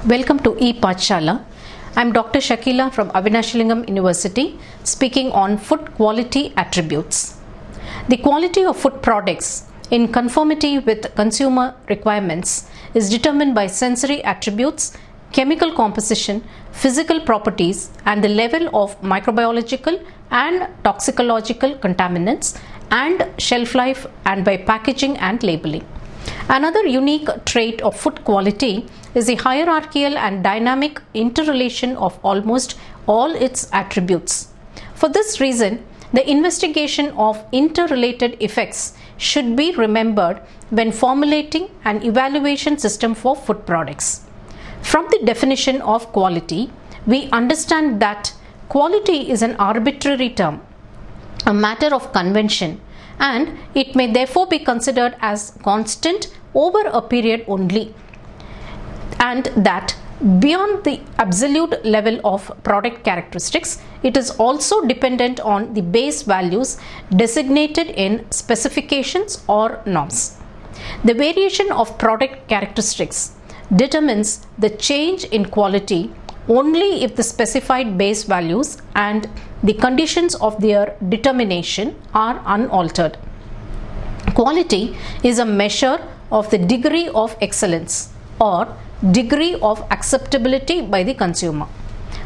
Welcome to ePathshala. I am Dr. Shakila from Avinashalingam University speaking on food quality attributes. The quality of food products in conformity with consumer requirements is determined by sensory attributes, chemical composition, physical properties, and the level of microbiological and toxicological contaminants and shelf life, and by packaging and labeling. Another unique trait of food quality is the hierarchical and dynamic interrelation of almost all its attributes. For this reason, the investigation of interrelated effects should be remembered when formulating an evaluation system for food products. From the definition of quality, we understand that quality is an arbitrary term, a matter of convention, and it may therefore be considered as constant over a period only, and that beyond the absolute level of product characteristics, it is also dependent on the base values designated in specifications or norms. The variation of product characteristics determines the change in quality only if the specified base values and the conditions of their determination are unaltered. Quality is a measure of the degree of excellence or degree of acceptability by the consumer.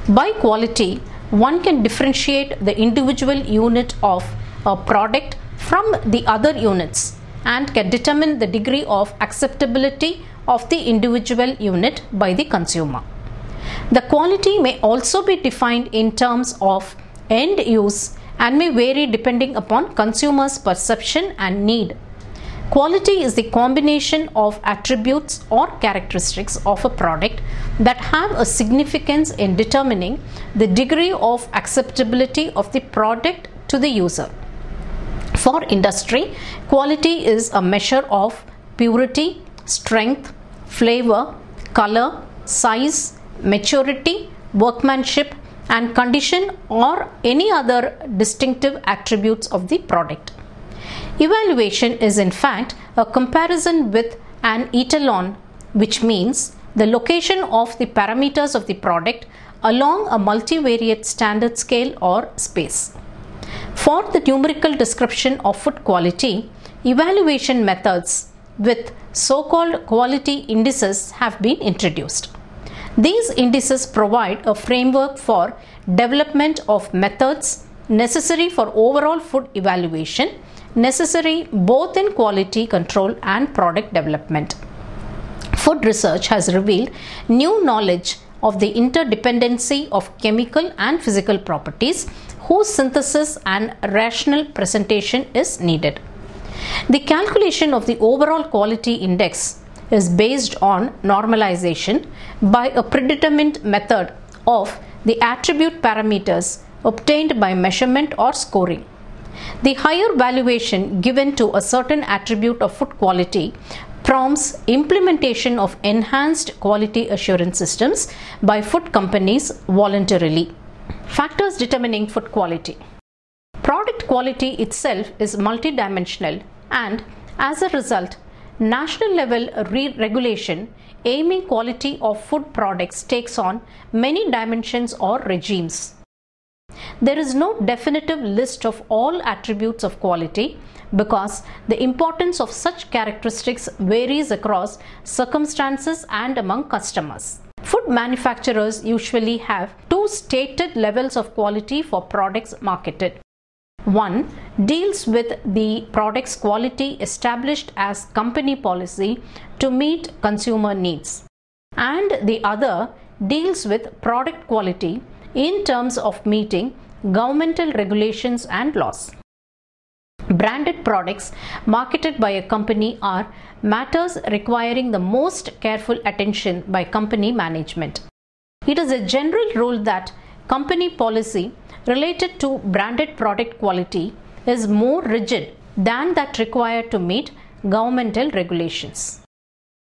By quality, one can differentiate the individual unit of a product from the other units and can determine the degree of acceptability of the individual unit by the consumer. The quality may also be defined in terms of end use and may vary depending upon consumers' perception and need. Quality is the combination of attributes or characteristics of a product that have a significance in determining the degree of acceptability of the product to the user. For industry, quality is a measure of purity, strength, flavor, color, size, maturity, workmanship, and condition, or any other distinctive attributes of the product. Evaluation is in fact a comparison with an etalon, which means the location of the parameters of the product along a multivariate standard scale or space. For the numerical description of food quality, evaluation methods with so-called quality indices have been introduced. These indices provide a framework for development of methods necessary for overall food evaluation, necessary both in quality control and product development. Food research has revealed new knowledge of the interdependency of chemical and physical properties whose synthesis and rational presentation is needed. The calculation of the overall quality index is based on normalization by a predetermined method of the attribute parameters obtained by measurement or scoring. The higher valuation given to a certain attribute of food quality prompts implementation of enhanced quality assurance systems by food companies voluntarily. Factors determining food quality. Product quality itself is multidimensional, and as a result, national level regulation aiming quality of food products takes on many dimensions or regimes. There is no definitive list of all attributes of quality because the importance of such characteristics varies across circumstances and among customers. Food manufacturers usually have two stated levels of quality for products marketed. One deals with the product's quality established as company policy to meet consumer needs, and the other deals with product quality in terms of meeting governmental regulations and laws. Branded products marketed by a company are matters requiring the most careful attention by company management. It is a general rule that company policy related to branded product quality is more rigid than that required to meet governmental regulations.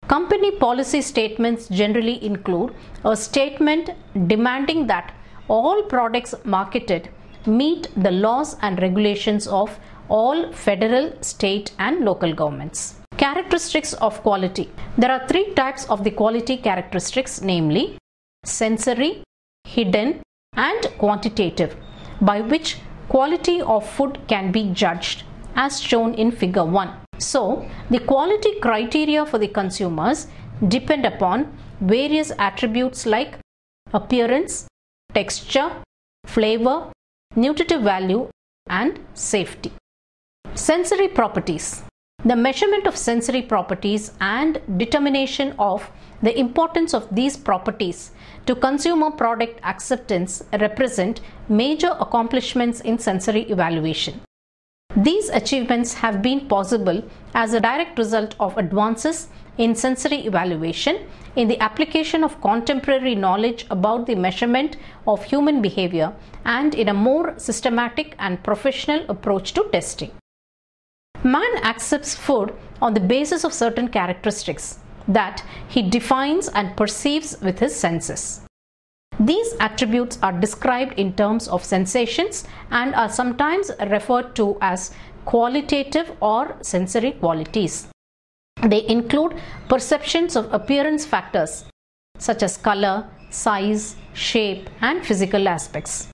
Company policy statements generally include a statement demanding that all products marketed meet the laws and regulations of all federal, state, and local governments. Characteristics of quality. There are three types of the quality characteristics, namely sensory, hidden, and quantitative, by which quality of food can be judged, as shown in figure 1. So, the quality criteria for the consumers depend upon various attributes like appearance, texture, flavor, nutritive value, and safety. Sensory properties. The measurement of sensory properties and determination of the importance of these properties to consumer product acceptance represent major accomplishments in sensory evaluation. These achievements have been possible as a direct result of advances in sensory evaluation in the application of contemporary knowledge about the measurement of human behavior and in a more systematic and professional approach to testing. Man accepts food on the basis of certain characteristics that he defines and perceives with his senses. These attributes are described in terms of sensations and are sometimes referred to as qualitative or sensory qualities. They include perceptions of appearance factors such as color, size, shape, and physical aspects.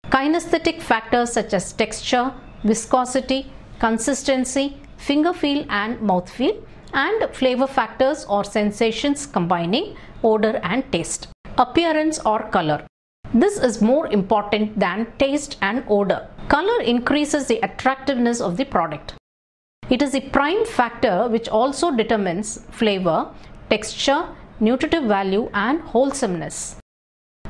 Kinesthetic factors such as texture, viscosity, consistency, finger feel and mouth feel, and flavor factors or sensations combining odor and taste. Appearance or color. This is more important than taste and odor. Color increases the attractiveness of the product. It is the prime factor which also determines flavor, texture, nutritive value, and wholesomeness.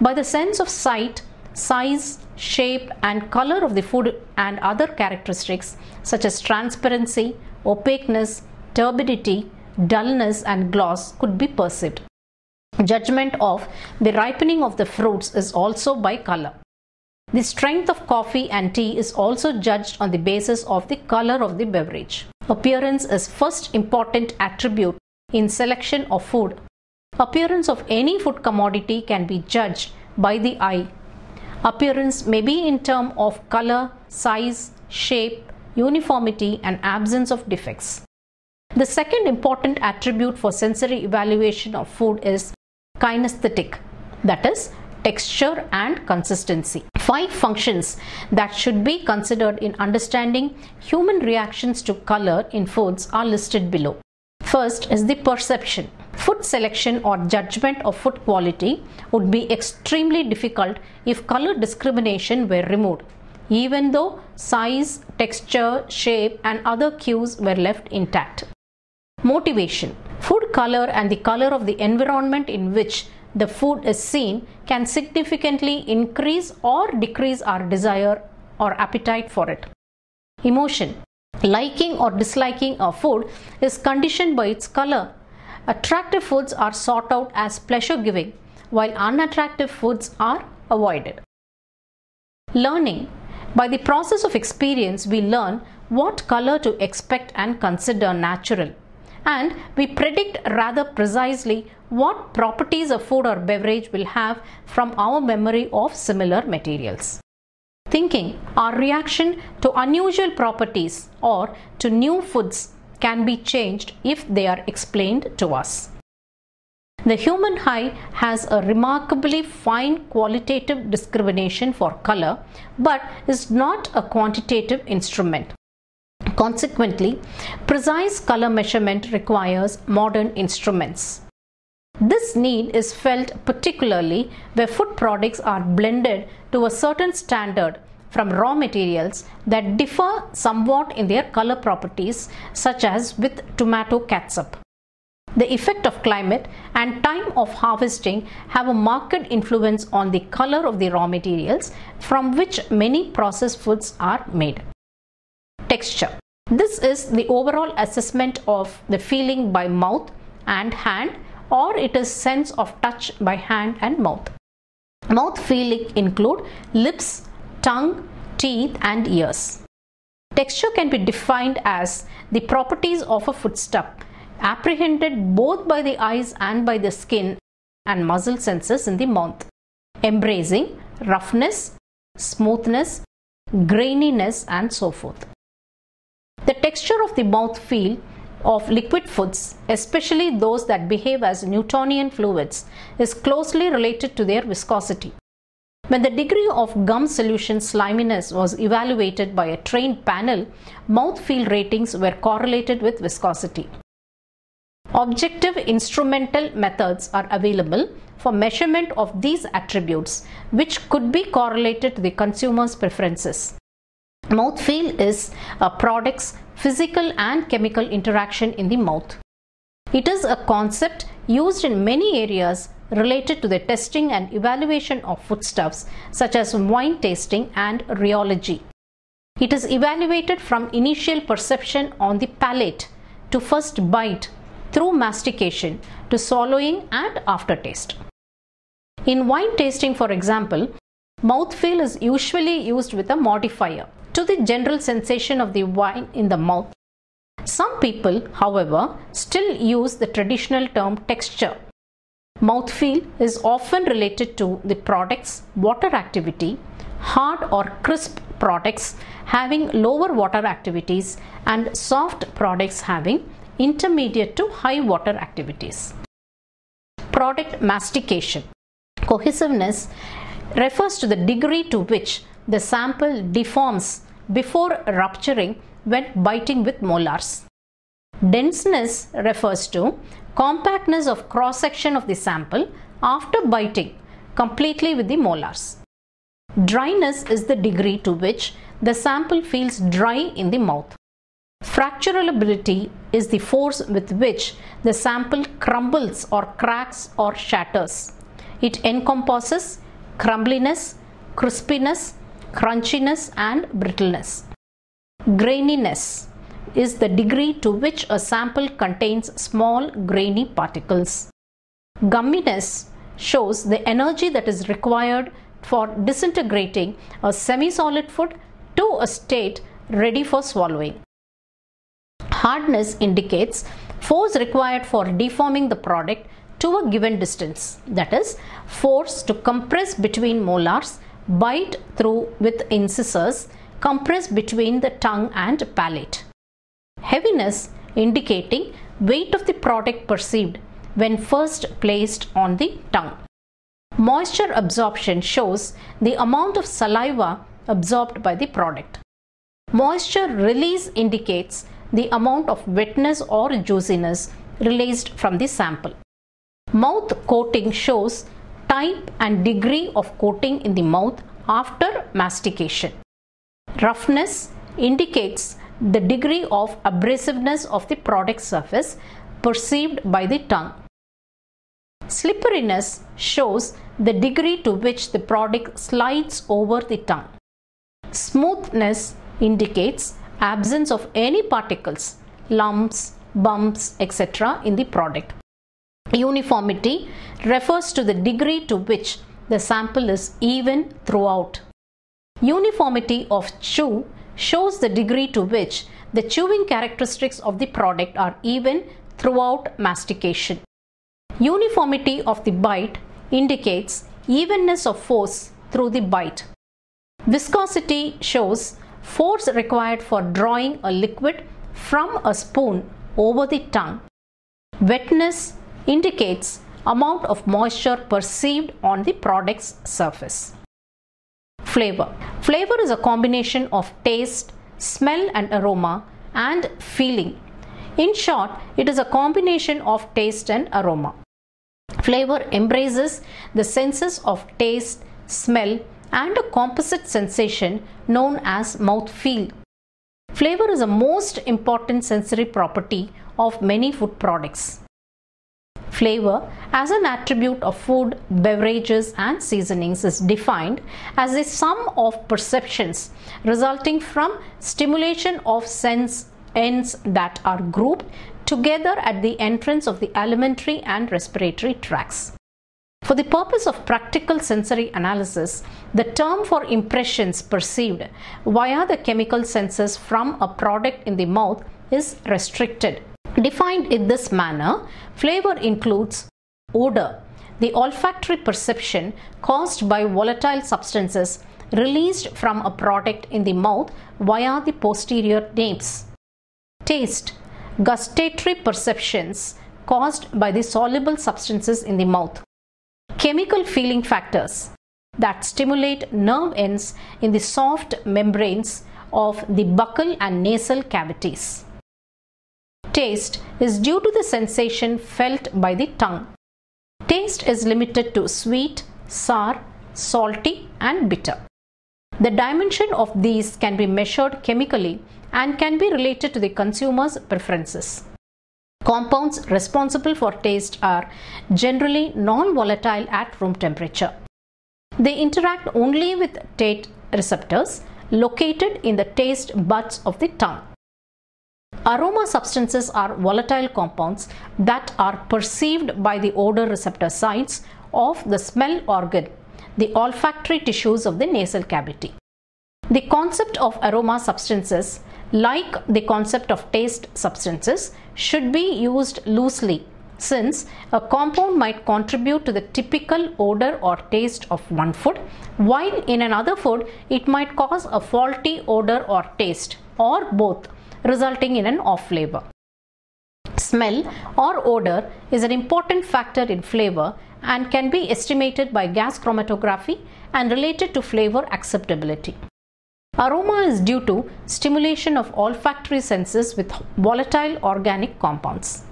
By the sense of sight, size, shape, and color of the food and other characteristics such as transparency, opaqueness, turbidity, dullness, and gloss could be perceived. Judgment of the ripening of the fruits is also by color. The strength of coffee and tea is also judged on the basis of the color of the beverage. Appearance is first important attribute in selection of food. Appearance of any food commodity can be judged by the eye. Appearance may be in terms of color, size, shape, uniformity, and absence of defects. The second important attribute for sensory evaluation of food is kinesthetic, that is, texture and consistency. 5 functions that should be considered in understanding human reactions to color in foods are listed below. First is the perception. Food selection or judgment of food quality would be extremely difficult if color discrimination were removed, even though size, texture, shape, and other cues were left intact. Motivation. Food color and the color of the environment in which the food is seen can significantly increase or decrease our desire or appetite for it. Emotion. Liking or disliking a food is conditioned by its color. Attractive foods are sought out as pleasure-giving, while unattractive foods are avoided. Learning. By the process of experience, we learn what color to expect and consider natural, and we predict rather precisely what properties a food or beverage will have from our memory of similar materials. Thinking. Our reaction to unusual properties or to new foods can be changed if they are explained to us. The human eye has a remarkably fine qualitative discrimination for color, but is not a quantitative instrument. Consequently, precise color measurement requires modern instruments. This need is felt particularly where food products are blended to a certain standard from raw materials that differ somewhat in their color properties, such as with tomato catsup. The effect of climate and time of harvesting have a marked influence on the color of the raw materials from which many processed foods are made. Texture. This is the overall assessment of the feeling by mouth and hand, or it is sense of touch by hand and mouth. Mouth feeling include lips, tongue, teeth, and ears. Texture can be defined as the properties of a foodstuff apprehended both by the eyes and by the skin and muscle senses in the mouth, embracing roughness, smoothness, graininess, and so forth. The texture of the mouth feel of liquid foods, especially those that behave as Newtonian fluids, is closely related to their viscosity. When the degree of gum solution sliminess was evaluated by a trained panel, mouthfeel ratings were correlated with viscosity. Objective instrumental methods are available for measurement of these attributes, which could be correlated to the consumer's preferences. Mouthfeel is a product's physical and chemical interaction in the mouth. It is a concept used in many areas related to the testing and evaluation of foodstuffs, such as wine tasting and rheology. It is evaluated from initial perception on the palate to first bite, through mastication to swallowing and aftertaste. In wine tasting, for example, mouthfeel is usually used with a modifier to the general sensation of the wine in the mouth. Some people, however, still use the traditional term texture. Mouthfeel is often related to the product's water activity, hard or crisp products having lower water activities and soft products having intermediate to high water activities. Product mastication. Cohesiveness refers to the degree to which the sample deforms before rupturing when biting with molars. Denseness refers to compactness of cross-section of the sample after biting completely with the molars. Dryness is the degree to which the sample feels dry in the mouth. Fracturability is the force with which the sample crumbles or cracks or shatters. It encompasses crumbliness, crispiness, crunchiness and brittleness. Graininess is the degree to which a sample contains small grainy particles. Gumminess shows the energy that is required for disintegrating a semi-solid food to a state ready for swallowing. Hardness indicates force required for deforming the product to a given distance, that is, force to compress between molars, bite through with incisors, compress between the tongue and palate. Heaviness indicating weight of the product perceived when first placed on the tongue. Moisture absorption shows the amount of saliva absorbed by the product. Moisture release indicates the amount of wetness or juiciness released from the sample. Mouth coating shows type and degree of coating in the mouth after mastication. Roughness indicates the degree of abrasiveness of the product surface perceived by the tongue. Slipperiness shows the degree to which the product slides over the tongue. Smoothness indicates absence of any particles, lumps, bumps, etc. in the product. Uniformity refers to the degree to which the sample is even throughout. Uniformity of chew shows the degree to which the chewing characteristics of the product are even throughout mastication. Uniformity of the bite indicates evenness of force through the bite. Viscosity shows force required for drawing a liquid from a spoon over the tongue. Wetness indicates amount of moisture perceived on the product's surface. Flavor. Flavor is a combination of taste, smell and aroma and feeling. In short, it is a combination of taste and aroma. Flavor embraces the senses of taste, smell and a composite sensation known as mouthfeel. Flavor is a most important sensory property of many food products. Flavor as an attribute of food, beverages and seasonings is defined as a sum of perceptions resulting from stimulation of sense ends that are grouped together at the entrance of the alimentary and respiratory tracts. For the purpose of practical sensory analysis, the term for impressions perceived via the chemical senses from a product in the mouth is restricted. Defined in this manner, flavor includes odor, the olfactory perception caused by volatile substances released from a product in the mouth via the posterior naves. Taste, gustatory perceptions caused by the soluble substances in the mouth, chemical feeling factors that stimulate nerve ends in the soft membranes of the buccal and nasal cavities. Taste is due to the sensation felt by the tongue. Taste is limited to sweet, sour, salty, and bitter. The dimension of these can be measured chemically and can be related to the consumer's preferences. Compounds responsible for taste are generally non-volatile at room temperature. They interact only with taste receptors located in the taste buds of the tongue. Aroma substances are volatile compounds that are perceived by the odor receptor sites of the smell organ, the olfactory tissues of the nasal cavity. The concept of aroma substances, like the concept of taste substances, should be used loosely, since a compound might contribute to the typical odor or taste of one food, while in another food it might cause a faulty odor or taste, or both, resulting in an off flavor. Smell or odor is an important factor in flavor and can be estimated by gas chromatography and related to flavor acceptability. Aroma is due to stimulation of olfactory senses with volatile organic compounds.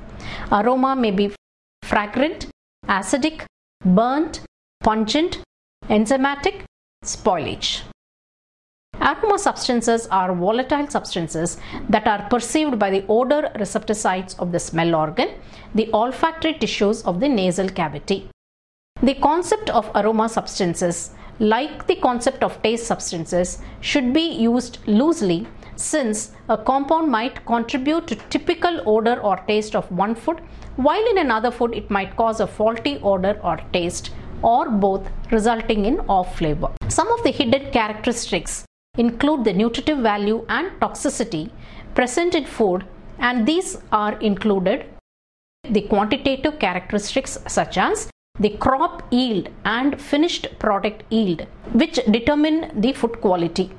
Aroma may be fragrant, acidic, burnt, pungent, enzymatic, spoilage. Aroma substances are volatile substances that are perceived by the odor receptor sites of the smell organ, the olfactory tissues of the nasal cavity. The concept of aroma substances, like the concept of taste substances, should be used loosely, since a compound might contribute to typical odor or taste of one food, while in another food it might cause a faulty odor or taste, or both, resulting in off flavor. Some of the hidden characteristics include the nutritive value and toxicity present in food, and these are included the quantitative characteristics such as the crop yield and finished product yield, which determine the food quality.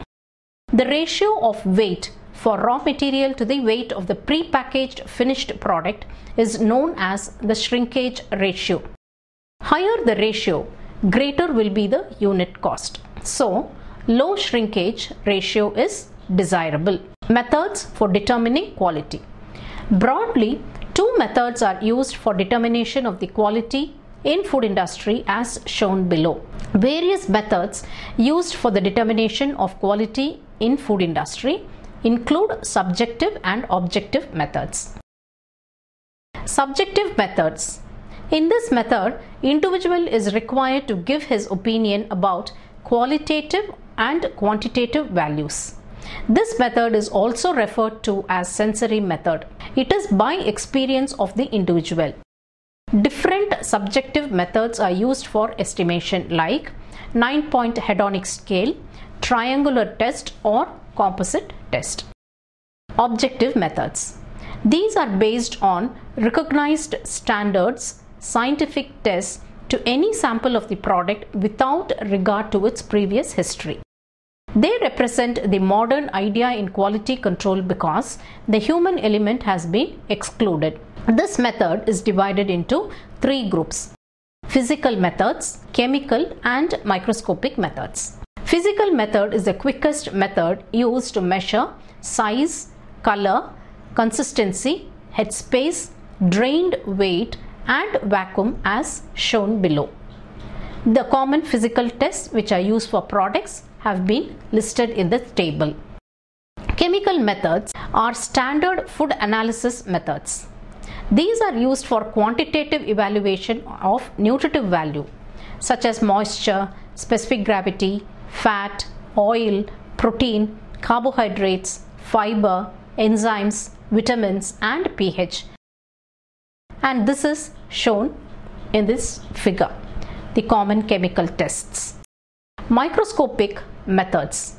The ratio of weight for raw material to the weight of the pre-packaged finished product is known as the shrinkage ratio. Higher the ratio, greater will be the unit cost. So, low shrinkage ratio is desirable. Methods for determining quality. Broadly, two methods are used for determination of the quality in food industry as shown below. Various methods used for the determination of quality in food industry include subjective and objective methods. Subjective methods. In this method, individual is required to give his opinion about qualitative and quantitative values. This method is also referred to as sensory method. It is by experience of the individual. Different subjective methods are used for estimation, like 9-point hedonic scale, triangular test, or composite test. Objective methods. These are based on recognized standards, scientific tests to any sample of the product without regard to its previous history. They represent the modern idea in quality control because the human element has been excluded. This method is divided into three groups: physical methods, chemical, and microscopic methods. Physical method is the quickest method used to measure size, color, consistency, headspace, drained weight, and vacuum as shown below. The common physical tests which are used for products have been listed in the table. Chemical methods are standard food analysis methods. These are used for quantitative evaluation of nutritive value such as moisture, specific gravity, fat, oil, protein, carbohydrates, fiber, enzymes, vitamins, and pH. And this is shown in this figure, the common chemical tests. Microscopic methods.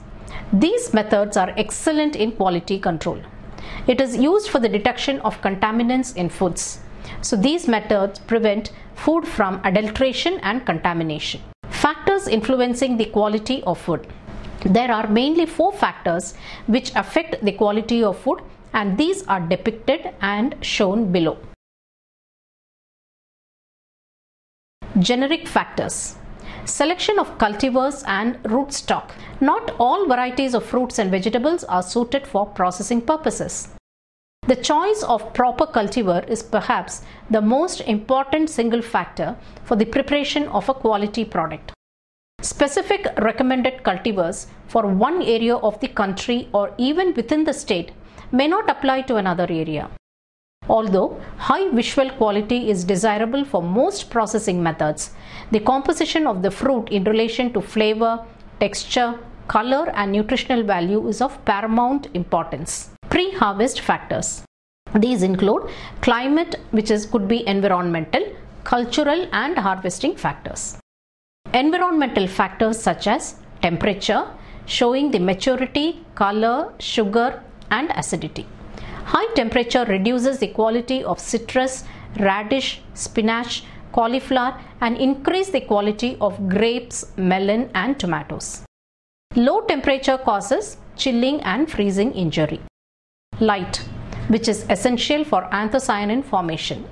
These methods are excellent in quality control. It is used for the detection of contaminants in foods. So these methods prevent food from adulteration and contamination. Factors influencing the quality of food. There are mainly 4 factors which affect the quality of food and these are depicted and shown below. Generic factors. Selection of cultivars and rootstock. Not all varieties of fruits and vegetables are suited for processing purposes. The choice of proper cultivar is perhaps the most important single factor for the preparation of a quality product. Specific recommended cultivars for one area of the country or even within the state may not apply to another area. Although high visual quality is desirable for most processing methods, the composition of the fruit in relation to flavor, texture, color and nutritional value is of paramount importance. Pre-harvest factors. These include climate, which could be environmental, cultural and harvesting factors. Environmental factors such as temperature, showing the maturity, color, sugar and acidity. High temperature reduces the quality of citrus, radish, spinach, cauliflower and increase the quality of grapes, melon and tomatoes. Low temperature causes chilling and freezing injury. Light, which is essential for anthocyanin formation.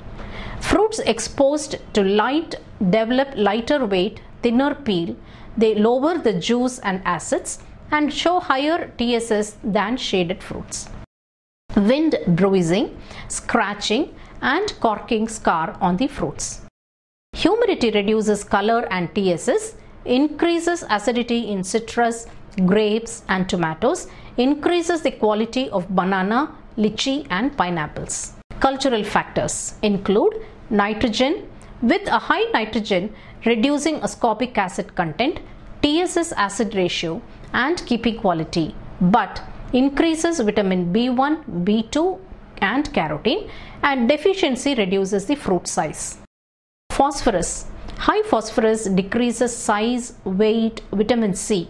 Fruits exposed to light develop lighter weight, thinner peel, they lower the juice and acids and show higher TSS than shaded fruits. Wind bruising, scratching and corking scar on the fruits. Humidity reduces color and TSS, increases acidity in citrus, grapes and tomatoes, increases the quality of banana, lychee and pineapples. Cultural factors include nitrogen, with a high nitrogen reducing ascorbic acid content, TSS acid ratio and keeping quality, but increases vitamin B1, B2 and carotene, and deficiency reduces the fruit size. Phosphorus. High phosphorus decreases size, weight, vitamin C,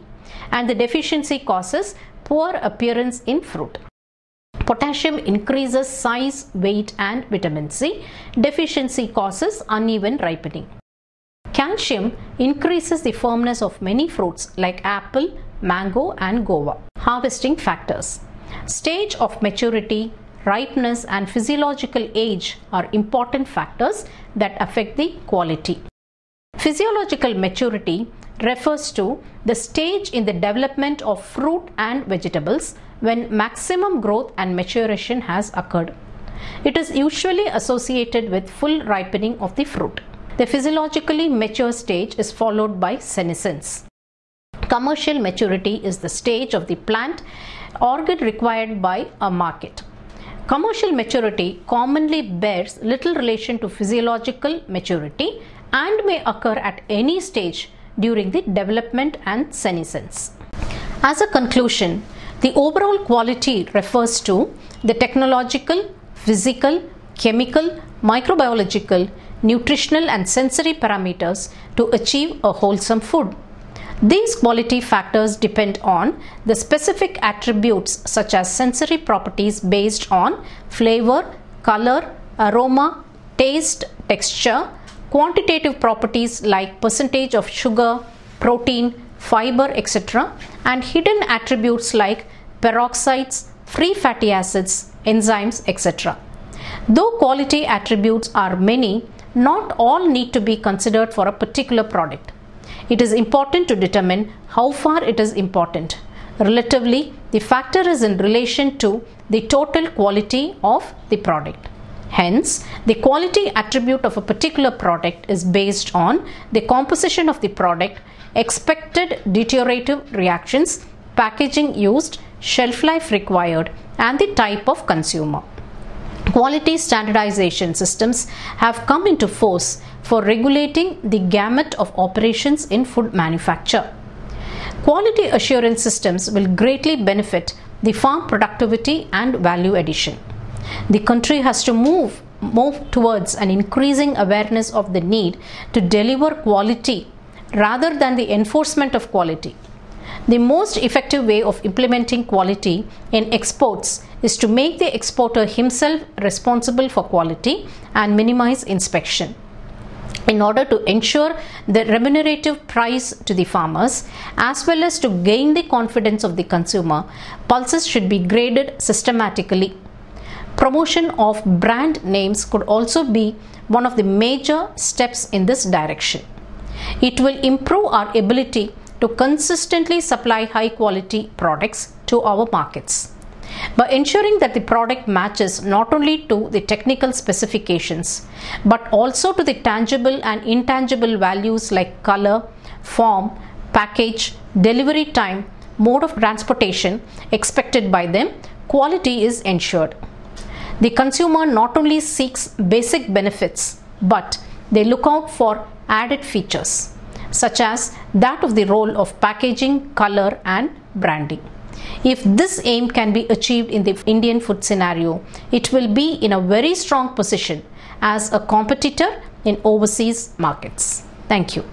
and the deficiency causes poor appearance in fruit. Potassium increases size, weight and vitamin C. Deficiency causes uneven ripening. Calcium increases the firmness of many fruits like apple, mango and guava. Harvesting factors. Stage of maturity, ripeness and physiological age are important factors that affect the quality. Physiological maturity refers to the stage in the development of fruit and vegetables when maximum growth and maturation has occurred. It is usually associated with full ripening of the fruit. The physiologically mature stage is followed by senescence. Commercial maturity is the stage of the plant organ required by a market. Commercial maturity commonly bears little relation to physiological maturity and may occur at any stage during the development and senescence. As a conclusion, the overall quality refers to the technological, physical, chemical, microbiological, nutritional and sensory parameters to achieve a wholesome food. These quality factors depend on the specific attributes such as sensory properties based on flavor, color, aroma, taste, texture, quantitative properties like percentage of sugar, protein, fiber, etc., and hidden attributes like peroxides, free fatty acids, enzymes, etc. Though quality attributes are many, not all need to be considered for a particular product. It is important to determine how far it is important. Relatively, the factor is in relation to the total quality of the product. Hence, the quality attribute of a particular product is based on the composition of the product, expected deteriorative reactions, packaging used, shelf life required, and the type of consumer. Quality standardization systems have come into force for regulating the gamut of operations in food manufacture. Quality assurance systems will greatly benefit the farm productivity and value addition. The country has to move towards an increasing awareness of the need to deliver quality rather than the enforcement of quality. The most effective way of implementing quality in exports is to make the exporter himself responsible for quality and minimize inspection. In order to ensure the remunerative price to the farmers as well as to gain the confidence of the consumer, pulses should be graded systematically. Promotion of brand names could also be one of the major steps in this direction. It will improve our ability to consistently supply high quality products to our markets. By ensuring that the product matches not only to the technical specifications but also to the tangible and intangible values like color, form, package, delivery time, mode of transportation expected by them, quality is ensured. The consumer not only seeks basic benefits but they look out for added features such as that of the role of packaging, color and branding. If this aim can be achieved in the Indian food scenario, it will be in a very strong position as a competitor in overseas markets. Thank you.